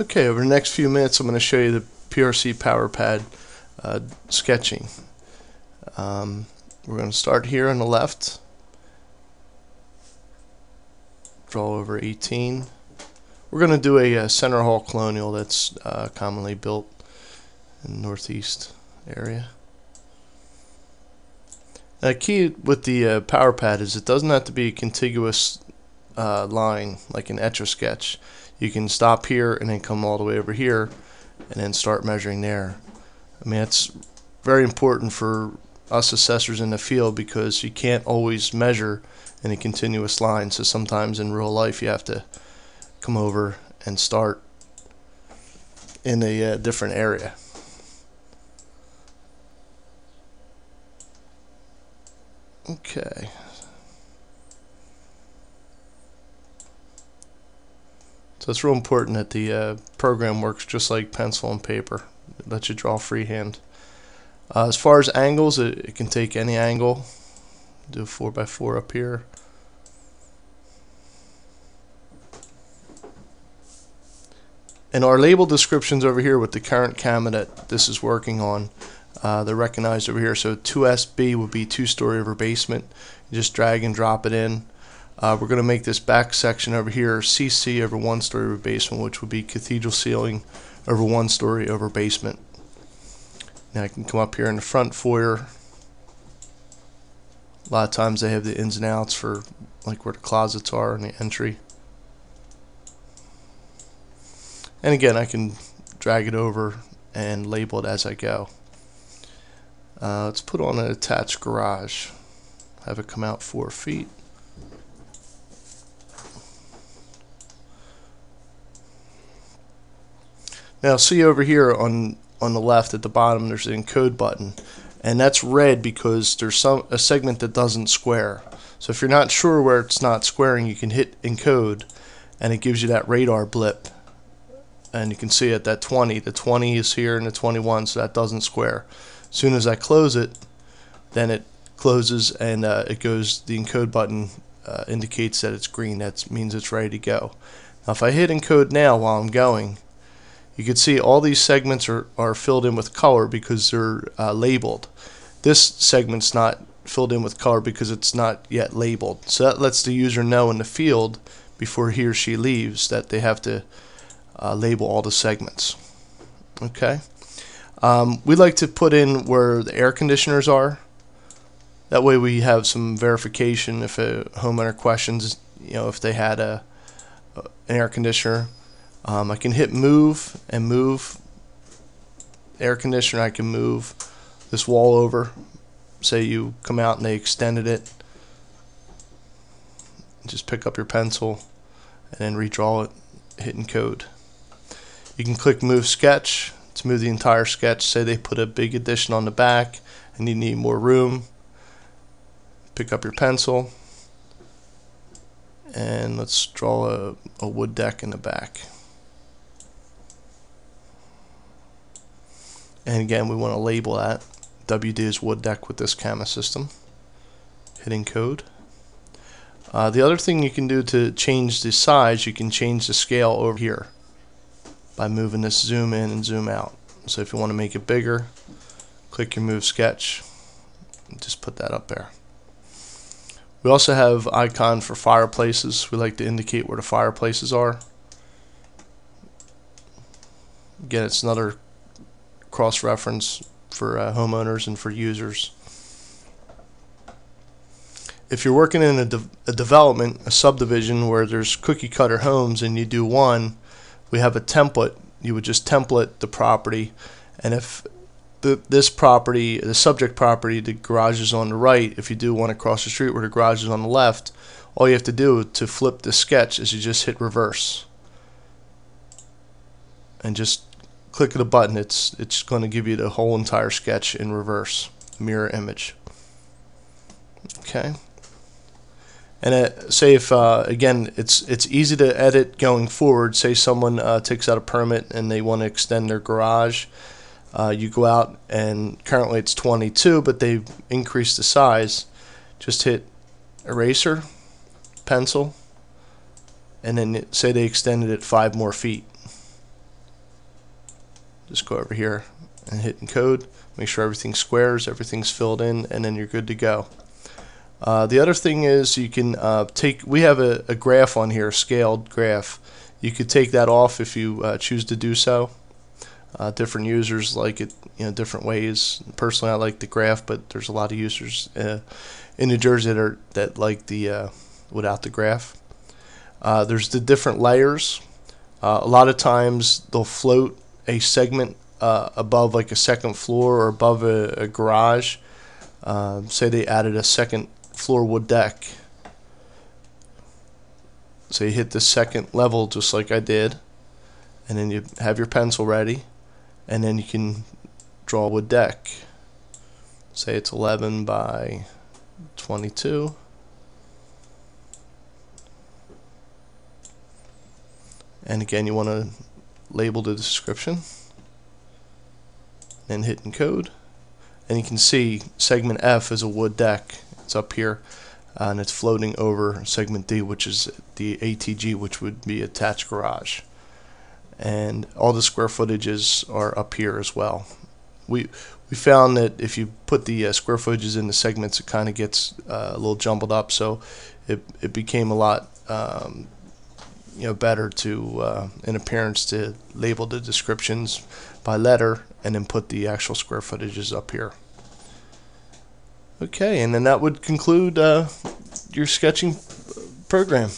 Okay, over the next few minutes I'm going to show you the PRC Powerpad sketching. We're going to start here on the left, draw over 18. We're going to do a center hall colonial that's commonly built in the northeast area. Now, the key with the Powerpad is it doesn't have to be a contiguous line like an Etch-a-Sketch. You can stop here and then come all the way over here and then start measuring there. I mean, it's very important for us assessors in the field because you can't always measure in a continuous line, so sometimes in real life you have to come over and start in a different area. Okay. So it's real important that the program works just like pencil and paper. It lets you draw freehand. As far as angles, it can take any angle. Do a 4x4 up here. And our label descriptions over here with the current CAMA that this is working on, they're recognized over here. So 2SB would be 2-story over basement. You just drag and drop it in. We're going to make this back section over here CC over 1-story over basement, which would be cathedral ceiling over 1-story over basement. Now I can come up here in the front foyer. A lot of times they have the ins and outs for like where the closets are and the entry. And again, I can drag it over and label it as I go. Let's put on an attached garage. Have it come out 4 feet. Now see over here on the left at the bottom there's an encode button, and that's red because there's a segment that doesn't square. So if you're not sure where it's not squaring, you can hit encode and it gives you that radar blip, and you can see at that 20, the 20 is here and the 21, so that doesn't square. As soon as I close it, then it closes and it goes, the encode button indicates that it's green. That means it's ready to go. Now if I hit encode now while I'm going, you can see all these segments are filled in with color because they're labeled. This segment's not filled in with color because it's not yet labeled. So that lets the user know in the field before he or she leaves that they have to label all the segments. Okay. We like to put in where the air conditioners are. That way we have some verification if a homeowner questions, if they had an air conditioner. I can hit move and move air conditioner. I can move this wall over. Say you come out and they extended it. Just pick up your pencil and then redraw it, hit encode. You can click move sketch to move the entire sketch. Say they put a big addition on the back and you need more room. Pick up your pencil and let's draw a wood deck in the back. And again, we want to label that. WD is wood deck with this CAMA system. Hit encode. The other thing you can do to change the size, you can change the scale over here by moving this zoom in and zoom out. So if you want to make it bigger, click your move sketch and just put that up there. We also have icon for fireplaces. We like to indicate where the fireplaces are. Again, it's another cross-reference for homeowners and for users. If you're working in a development, a subdivision where there's cookie cutter homes and you do one, we have a template. You would just template the property, and if this property, the subject property, the garage is on the right, if you do one across the street where the garage is on the left, all you have to do to flip the sketch is you just hit reverse and just click the button. It's going to give you the whole entire sketch in reverse, mirror image. Okay. And say if again it's easy to edit going forward. Say someone takes out a permit and they want to extend their garage. You go out and currently it's 22, but they've increased the size. Just hit eraser, pencil, and then say they extended it 5 more feet. just go over here and hit encode, make sure everything squares, everything's filled in, and then you're good to go. The other thing is you can we have a graph on here, a scaled graph. You could take that off if you choose to do so. Different users like it, different ways. Personally, I like the graph, but there's a lot of users in New Jersey that like the without the graph. There's the different layers. A lot of times they'll float a segment above like a second floor or above a garage. Say they added a second floor wood deck. So you hit the second level just like I did, and then you have your pencil ready, and then you can draw a wood deck. Say it's 11 by 22. And again, you want to label the description, then hit encode, and you can see segment F is a wood deck. It's up here, and it's floating over segment D, which is the ATG, which would be attached garage. And all the square footages are up here as well. We found that if you put the square footages in the segments, it kind of gets a little jumbled up, so it became a lot better to in appearance to label the descriptions by letter and then put the actual square footages up here. Okay, and then that would conclude your sketching program.